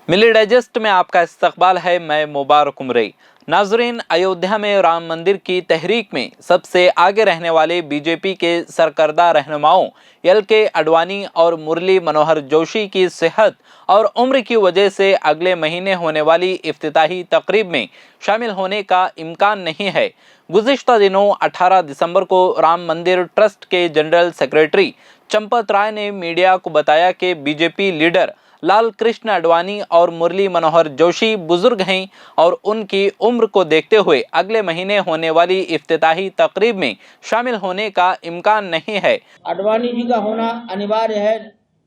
मिली digest में आपका इस्तकबाल है। मैं मुबारक उमरी। नाजरीन, अयोध्या में राम मंदिर की तहरीक में सबसे आगे रहने वाले बीजेपी के सरकर्दा रहनुमाओं एल.के. आडवाणी और मुरली मनोहर जोशी की सेहत और उम्र की वजह से अगले महीने होने वाली इफ्तिताही तकरीब में शामिल होने का इम्कान नहीं है। गुज़िश्ता दिनों 18 दिसंबर को राम मंदिर ट्रस्ट के जनरल सेक्रेटरी चंपत राय ने मीडिया को बताया कि बीजेपी लीडर लाल कृष्ण आडवाणी और मुरली मनोहर जोशी बुजुर्ग हैं और उनकी उम्र को देखते हुए अगले महीने होने वाली इफ्तिताही तकरीब में शामिल होने का इम्कान नहीं है। आडवाणी जी का होना अनिवार्य है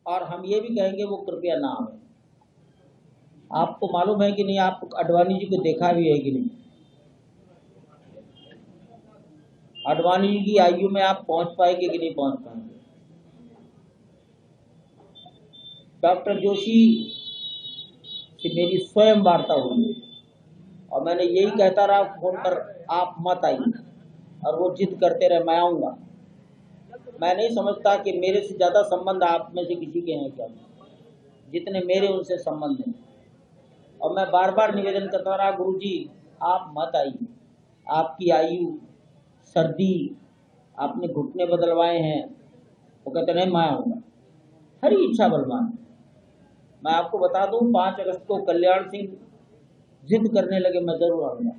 और हम ये भी कहेंगे वो कृपया ना आए। आपको मालूम है कि नहीं, आप आडवाणी जी को देखा भी है कि नहीं? आडवाणी जी की आयु में आप पहुंच पाएंगे कि नहीं पहुंच पाएंगे? डॉक्टर जोशी से मेरी स्वयं वार्ता हुई और मैंने यही कहता रहा फोन पर, आप मत आइए, और वो जिद करते रहे मैं आऊँगा। मैं नहीं समझता कि मेरे से ज़्यादा संबंध आप में से किसी के हैं क्या, जितने मेरे उनसे संबंध हैं। और मैं बार बार निवेदन करता रहा, गुरुजी आप मत आइए, आपकी आयु, सर्दी, आपने घुटने बदलवाए हैं। वो कहते नहीं मैं आऊँगा, हरी इच्छा बलवान। मैं आपको बता दूं, 5 अगस्त को कल्याण सिंह जिद करने लगे मैं जरूर आऊँगा।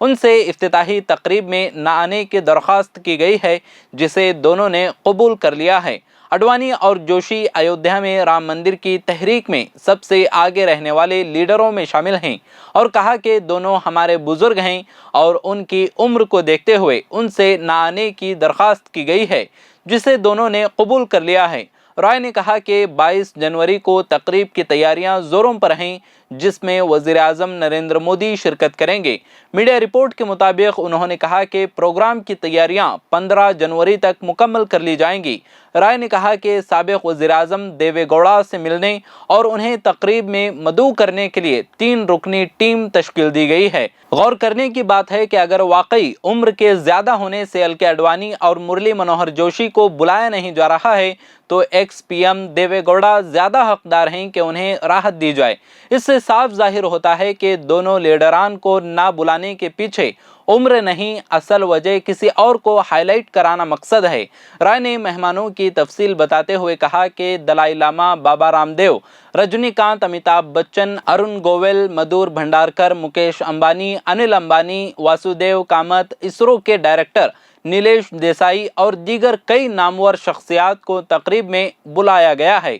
उनसे इफ्तिताही तकरीब में न आने की दरख्वास्त की गई है, जिसे दोनों ने कबूल कर लिया है। आडवाणी और जोशी अयोध्या में राम मंदिर की तहरीक में सबसे आगे रहने वाले लीडरों में शामिल हैं और कहा कि दोनों हमारे बुजुर्ग हैं और उनकी उम्र को देखते हुए उनसे न आने की दरख्वास्त की गई है, जिसे दोनों ने कबूल कर लिया है। राय ने कहा कि 22 जनवरी को तकरीब की तैयारियां जोरों पर हैं, जिसमें वज़ीर आज़म नरेंद्र मोदी शिरकत करेंगे। मीडिया रिपोर्ट के मुताबिक उन्होंने कहा कि प्रोग्राम की तैयारियां 15 जनवरी तक मुकम्मल कर ली जाएंगी। राय ने कहा कि साबिक़ वज़ीर आज़म देवे गौड़ा से मिलने और उन्हें तकरीब में मदऊ करने के लिए 3 रुकनी टीम तश्कील दी गई है। गौर करने की बात है कि अगर वाकई उम्र के ज़्यादा होने से एल.के. आडवाणी और मुरली मनोहर जोशी को बुलाया नहीं जा रहा है तो एक्स पीएम देवे गौड़ा ज़्यादा हकदार हैं कि उन्हें राहत दी जाए। इससे साफ जाहिर होता है कि दोनों लीडरान को ना बुलाने के पीछे उम्र नहीं, असल वजह किसी और को हाईलाइट कराना मकसद है। राय ने मेहमानों की तफसील बताते हुए कहा कि दलाई लामा, बाबा रामदेव, रजनीकांत, अमिताभ बच्चन, अरुण गोविल, मधुर भंडारकर, मुकेश अंबानी, अनिल अंबानी, वासुदेव कामत, इसरो के डायरेक्टर नीलेश देसाई और दीगर कई नामवर शख्सियात को तकरीब में बुलाया गया है।